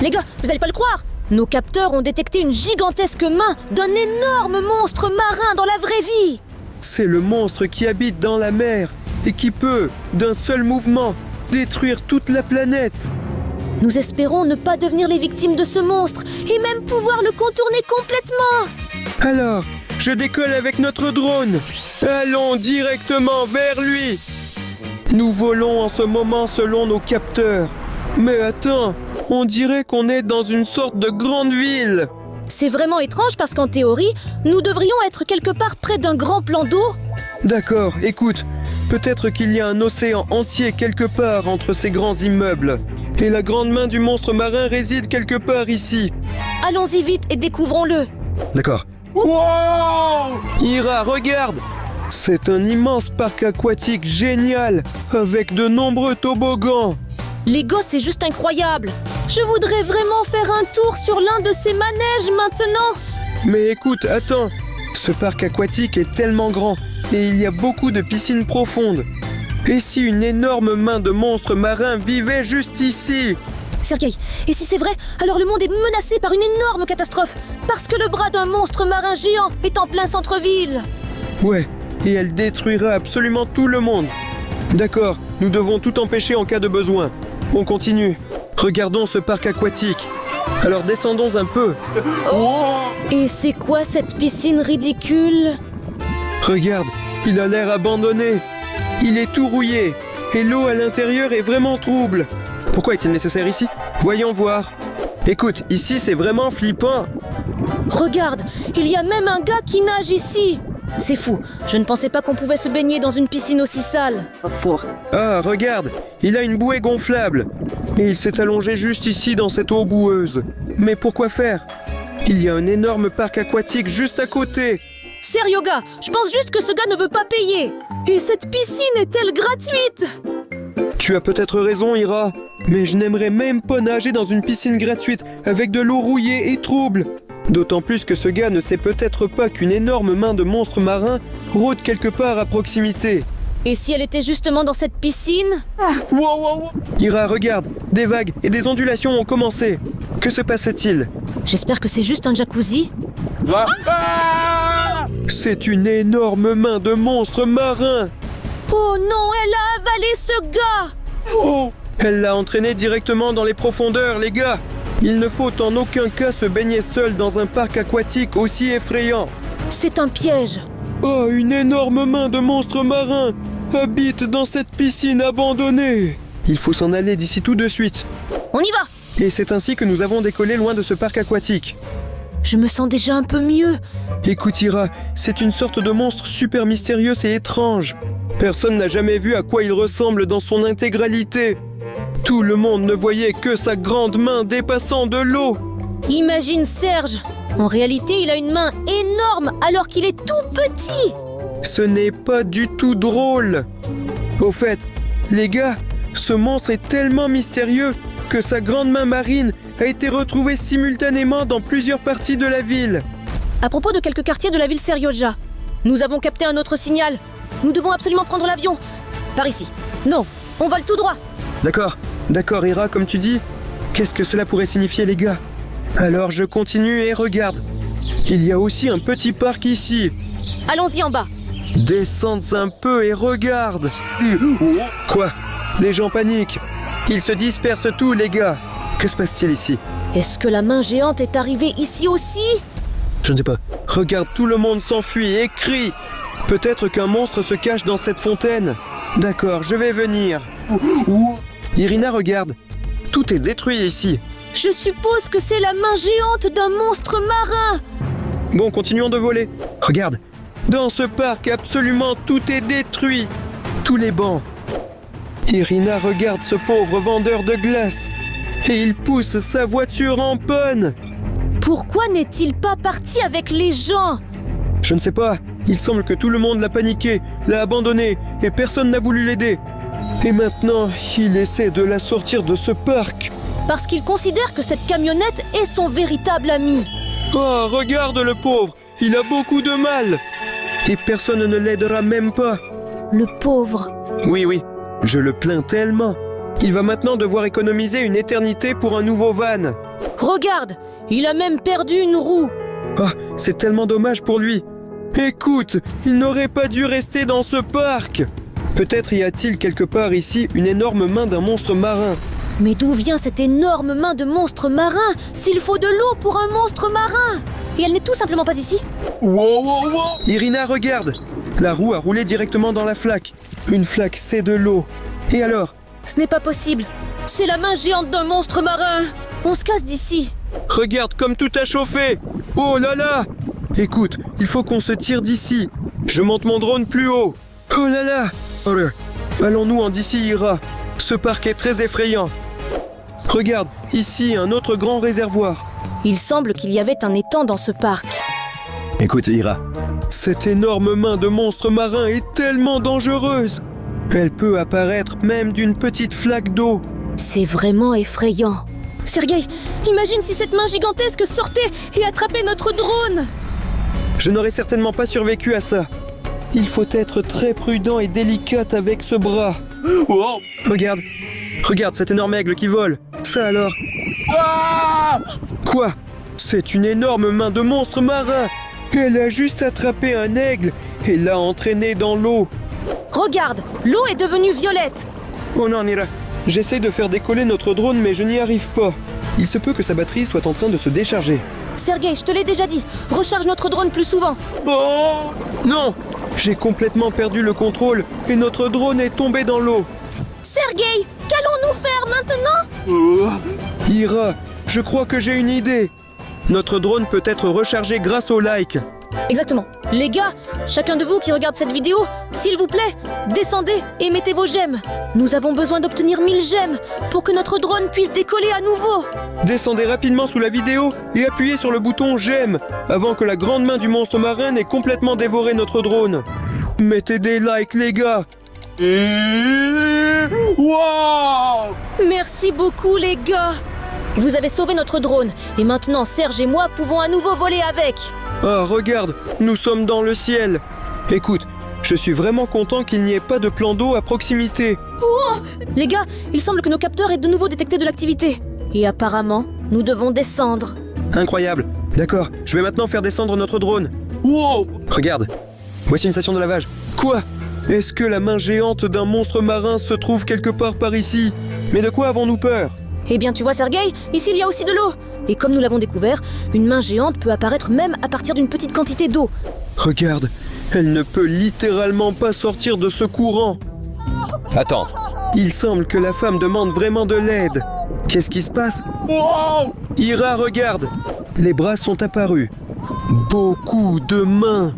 Les gars, vous allez pas le croire! Nos capteurs ont détecté une gigantesque main d'un énorme monstre marin dans la vraie vie! C'est le monstre qui habite dans la mer et qui peut, d'un seul mouvement, détruire toute la planète. Nous espérons ne pas devenir les victimes de ce monstre et même pouvoir le contourner complètement! Alors, je décolle avec notre drone. Allons directement vers lui. Nous volons en ce moment selon nos capteurs. Mais attends, on dirait qu'on est dans une sorte de grande ville. C'est vraiment étrange parce qu'en théorie, nous devrions être quelque part près d'un grand plan d'eau. D'accord, écoute, peut-être qu'il y a un océan entier quelque part entre ces grands immeubles. Et la grande main du monstre marin réside quelque part ici. Allons-y vite et découvrons-le. D'accord. Wow! Ira, regarde! C'est un immense parc aquatique génial, avec de nombreux toboggans. Les gosses, c'est juste incroyable. Je voudrais vraiment faire un tour sur l'un de ces manèges maintenant. Mais écoute, attends. Ce parc aquatique est tellement grand et il y a beaucoup de piscines profondes. Et si une énorme main de monstre marin vivait juste ici? Sergueï, et si c'est vrai, alors le monde est menacé par une énorme catastrophe. Parce que le bras d'un monstre marin géant est en plein centre-ville. Ouais, et elle détruira absolument tout le monde. D'accord, nous devons tout empêcher en cas de besoin. On continue. Regardons ce parc aquatique. Alors descendons un peu. Et c'est quoi cette piscine ridicule? Regarde, il a l'air abandonné. Il est tout rouillé. Et l'eau à l'intérieur est vraiment trouble. Pourquoi est-il nécessaire ici? Voyons voir. Écoute, ici c'est vraiment flippant. Regarde, il y a même un gars qui nage ici. C'est fou, je ne pensais pas qu'on pouvait se baigner dans une piscine aussi sale. Ah, regarde, il a une bouée gonflable. Et il s'est allongé juste ici dans cette eau boueuse. Mais pourquoi faire? Il y a un énorme parc aquatique juste à côté. Sérieux gars, je pense juste que ce gars ne veut pas payer. Et cette piscine est-elle gratuite? Tu as peut-être raison, Ira. Mais je n'aimerais même pas nager dans une piscine gratuite avec de l'eau rouillée et trouble. D'autant plus que ce gars ne sait peut-être pas qu'une énorme main de monstre marin rôde quelque part à proximité. Et si elle était justement dans cette piscine? Ira, regarde, des vagues et des ondulations ont commencé. Que se passe-t-il? J'espère que c'est juste un jacuzzi. C'est une énorme main de monstre marin. Oh non, elle a avalé ce gars! Elle l'a entraîné directement dans les profondeurs, les gars. Il ne faut en aucun cas se baigner seul dans un parc aquatique aussi effrayant. C'est un piège. Oh, une énorme main de monstre marin habite dans cette piscine abandonnée. Il faut s'en aller d'ici tout de suite. On y va! Et c'est ainsi que nous avons décollé loin de ce parc aquatique. Je me sens déjà un peu mieux. Écoute Ira, c'est une sorte de monstre super mystérieux et étrange. Personne n'a jamais vu à quoi il ressemble dans son intégralité. Tout le monde ne voyait que sa grande main dépassant de l'eau. Imagine Serge. En réalité, il a une main énorme alors qu'il est tout petit. Ce n'est pas du tout drôle. Au fait, les gars, ce monstre est tellement mystérieux que sa grande main marine a été retrouvée simultanément dans plusieurs parties de la ville. À propos de quelques quartiers de la ville Serioja, nous avons capté un autre signal. Nous devons absolument prendre l'avion. Par ici. Non, on vole tout droit. D'accord, Ira, comme tu dis. Qu'est-ce que cela pourrait signifier, les gars? Alors je continue et regarde. Il y a aussi un petit parc ici. Allons-y en bas. Descends un peu et regarde. Quoi? Les gens paniquent. Ils se dispersent tous, les gars. Que se passe-t-il ici? Est-ce que la main géante est arrivée ici aussi? Je ne sais pas. Regarde, tout le monde s'enfuit et crie. Peut-être qu'un monstre se cache dans cette fontaine. D'accord, je vais venir. Irina, regarde. Tout est détruit ici. Je suppose que c'est la main géante d'un monstre marin. Bon, continuons de voler. Regarde. Dans ce parc, absolument tout est détruit. Tous les bancs. Irina regarde ce pauvre vendeur de glace. Et il pousse sa voiture en panne. Pourquoi n'est-il pas parti avec les gens? Je ne sais pas. Il semble que tout le monde l'a paniqué, l'a abandonné, et personne n'a voulu l'aider. Et maintenant, il essaie de la sortir de ce parc. Parce qu'il considère que cette camionnette est son véritable ami. Oh, regarde le pauvre. Il a beaucoup de mal. Et personne ne l'aidera même pas. Le pauvre. Oui, je le plains tellement. Il va maintenant devoir économiser une éternité pour un nouveau van. Regarde, il a même perdu une roue. Ah, c'est tellement dommage pour lui. Écoute, il n'aurait pas dû rester dans ce parc. Peut-être y a-t-il quelque part ici une énorme main d'un monstre marin. Mais d'où vient cette énorme main de monstre marin s'il faut de l'eau pour un monstre marin? Et elle n'est tout simplement pas ici? Irina, regarde. La roue a roulé directement dans la flaque. Une flaque, c'est de l'eau. Et alors? Ce n'est pas possible. C'est la main géante d'un monstre marin. On se casse d'ici. Regarde comme tout a chauffé. Oh là là. Écoute, il faut qu'on se tire d'ici. Je monte mon drone plus haut. Oh là là. Allons-nous en d'ici, Ira. Ce parc est très effrayant. Regarde, ici, un autre grand réservoir. Il semble qu'il y avait un étang dans ce parc. Écoute, Ira, cette énorme main de monstre marin est tellement dangereuse. Elle peut apparaître même d'une petite flaque d'eau. C'est vraiment effrayant. Sergueï, imagine si cette main gigantesque sortait et attrapait notre drone. Je n'aurais certainement pas survécu à ça. Il faut être très prudent et délicat avec ce bras. Regarde cet énorme aigle qui vole. Ça alors? Quoi? C'est une énorme main de monstre marin. Elle a juste attrapé un aigle et l'a entraîné dans l'eau. Regarde, l'eau est devenue violette. Oh non, Ira. J'essaye de faire décoller notre drone, mais je n'y arrive pas. Il se peut que sa batterie soit en train de se décharger. Sergueï, je te l'ai déjà dit, recharge notre drone plus souvent. Oh non! J'ai complètement perdu le contrôle et notre drone est tombé dans l'eau. Sergueï, qu'allons-nous faire maintenant? Ira, je crois que j'ai une idée. Notre drone peut être rechargé grâce au like. Exactement. Les gars, chacun de vous qui regarde cette vidéo, s'il vous plaît, descendez et mettez vos gemmes. Nous avons besoin d'obtenir 1000 gemmes pour que notre drone puisse décoller à nouveau. Descendez rapidement sous la vidéo et appuyez sur le bouton j'aime avant que la grande main du monstre marin n'ait complètement dévoré notre drone. Mettez des likes, les gars. Merci beaucoup, les gars. Vous avez sauvé notre drone et maintenant Serge et moi pouvons à nouveau voler avec. Ah, regarde, nous sommes dans le ciel. Écoute, je suis vraiment content qu'il n'y ait pas de plan d'eau à proximité. Les gars, il semble que nos capteurs aient de nouveau détecté de l'activité. Et apparemment, nous devons descendre. Incroyable. D'accord, je vais maintenant faire descendre notre drone. Regarde, voici une station de lavage. Quoi? Est-ce que la main géante d'un monstre marin se trouve quelque part par ici? Mais de quoi avons-nous peur? Eh bien, tu vois, Sergueï, ici il y a aussi de l'eau. Et comme nous l'avons découvert, une main géante peut apparaître même à partir d'une petite quantité d'eau. Regarde, elle ne peut littéralement pas sortir de ce courant. Attends, il semble que la femme demande vraiment de l'aide. Qu'est-ce qui se passe? Ira, regarde, les bras sont apparus. Beaucoup de mains.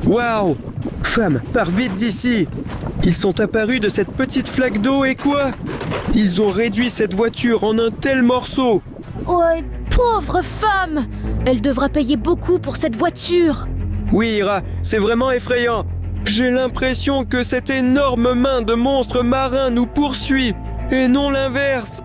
Waouh! Femme, pars vite d'ici. Ils sont apparus de cette petite flaque d'eau et quoi? Ils ont réduit cette voiture en un tel morceau. Ouais, pauvre femme! Elle devra payer beaucoup pour cette voiture. Oui, Ira, c'est vraiment effrayant. J'ai l'impression que cette énorme main de monstre marin nous poursuit, et non l'inverse.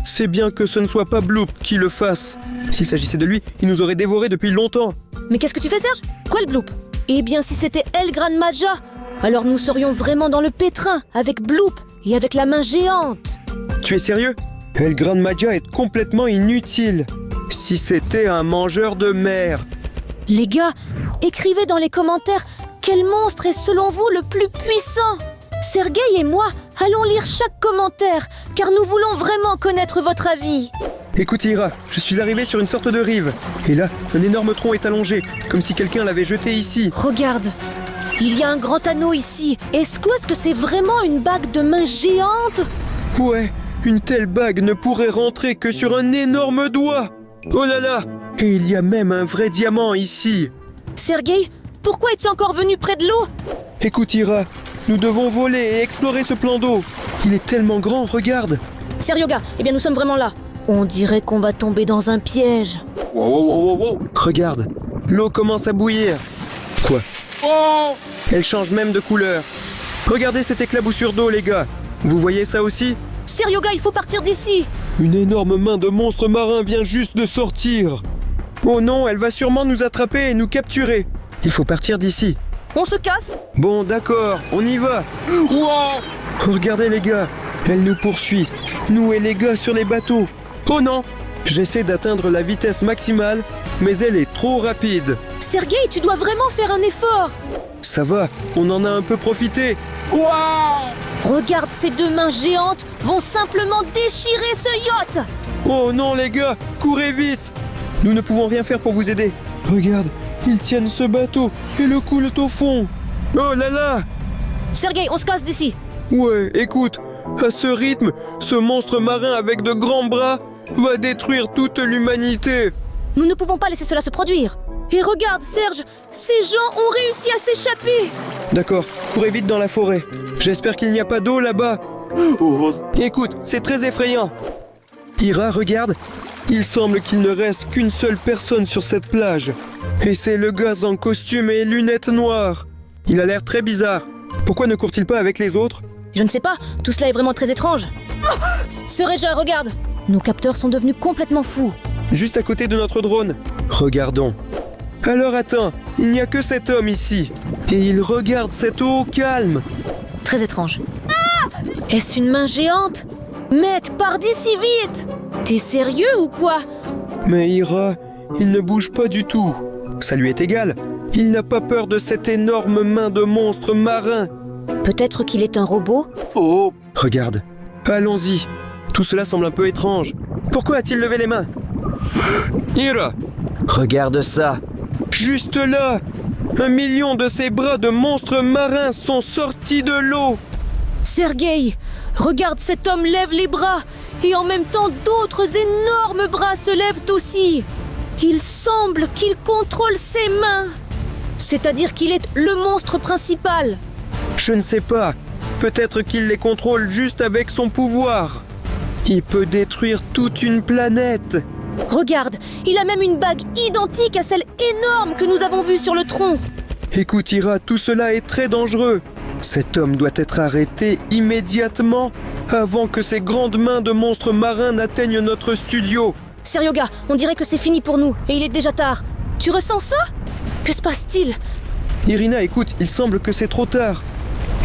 C'est bien que ce ne soit pas Bloop qui le fasse. S'il s'agissait de lui, il nous aurait dévorés depuis longtemps. Mais qu'est-ce que tu fais, Serge? Quoi le Bloop? Eh bien, si c'était El Gran Maja, alors nous serions vraiment dans le pétrin, avec Bloop et avec la main géante. Tu es sérieux? El Gran Maja est complètement inutile. Si c'était un mangeur de mer. Les gars, écrivez dans les commentaires quel monstre est selon vous le plus puissant. Sergueï et moi allons lire chaque commentaire, car nous voulons vraiment connaître votre avis. Écoute Ira, je suis arrivé sur une sorte de rive. Et là, un énorme tronc est allongé, comme si quelqu'un l'avait jeté ici. Regarde, il y a un grand anneau ici. Est-ce que c'est vraiment une bague de main géante? Ouais, une telle bague ne pourrait rentrer que sur un énorme doigt. Oh là là! Et il y a même un vrai diamant ici. Sergueï, pourquoi es-tu encore venu près de l'eau? Écoute Ira, nous devons voler et explorer ce plan d'eau. Il est tellement grand, regarde. Seryoga, eh bien nous sommes vraiment là. On dirait qu'on va tomber dans un piège. Regarde, l'eau commence à bouillir. Quoi? Elle change même de couleur. Regardez cette éclaboussure d'eau, les gars. Vous voyez ça aussi? Seryoga, il faut partir d'ici. Une énorme main de monstre marin vient juste de sortir. Oh non, elle va sûrement nous attraper et nous capturer. Il faut partir d'ici. On se casse? Bon, d'accord, on y va. Regardez les gars, elle nous poursuit. Nous et les gars sur les bateaux. Oh non, J'essaie d'atteindre la vitesse maximale, mais elle est trop rapide. Sergueï, tu dois vraiment faire un effort. Ça va, on en a un peu profité. Waouh! Regarde, ces deux mains géantes vont simplement déchirer ce yacht. Oh non les gars, courez vite! Nous ne pouvons rien faire pour vous aider. Regarde, ils tiennent ce bateau et le coulent au fond. Oh là là! Sergueï, on se casse d'ici. Ouais, écoute, à ce rythme, ce monstre marin avec de grands bras va détruire toute l'humanité. Nous ne pouvons pas laisser cela se produire. Et regarde, Serge, ces gens ont réussi à s'échapper. D'accord, courez vite dans la forêt. J'espère qu'il n'y a pas d'eau là-bas. Écoute, c'est très effrayant. Ira, regarde. Il semble qu'il ne reste qu'une seule personne sur cette plage. Et c'est le gars en costume et lunettes noires. Il a l'air très bizarre. Pourquoi ne court-il pas avec les autres? Je ne sais pas, tout cela est vraiment très étrange. Sereja, regarde. Nos capteurs sont devenus complètement fous. Juste à côté de notre drone. Regardons. Alors attends, il n'y a que cet homme ici. Et il regarde cette eau au calme. Très étrange. Est-ce une main géante? Mec, pars d'ici vite! T'es sérieux ou quoi? Mais Ira, il ne bouge pas du tout. Ça lui est égal. Il n'a pas peur de cette énorme main de monstre marin. Peut-être qu'il est un robot? Oh! Regarde. Allons-y. Tout cela semble un peu étrange. Pourquoi a-t-il levé les mains? Ira! Regarde ça. Juste là! 1 million de ces bras de monstres marins sont sortis de l'eau. Sergueï, regarde, cet homme lève les bras et en même temps d'autres énormes bras se lèvent aussi. Il semble qu'il contrôle ses mains. C'est-à-dire qu'il est le monstre principal. Je ne sais pas. Peut-être qu'il les contrôle juste avec son pouvoir. Il peut détruire toute une planète. Regarde, il a même une bague identique à celle énorme que nous avons vue sur le tronc. Écoute Ira, tout cela est très dangereux. Cet homme doit être arrêté immédiatement avant que ces grandes mains de monstres marins n'atteignent notre studio. Seryoga, on dirait que c'est fini pour nous et il est déjà tard. Tu ressens ça? Que se passe-t-il? Irina, écoute, il semble que c'est trop tard.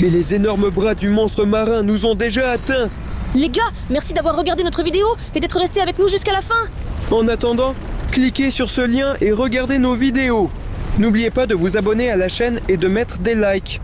Et les énormes bras du monstre marin nous ont déjà atteints. Les gars, merci d'avoir regardé notre vidéo et d'être restés avec nous jusqu'à la fin. En attendant, cliquez sur ce lien et regardez nos vidéos. N'oubliez pas de vous abonner à la chaîne et de mettre des likes.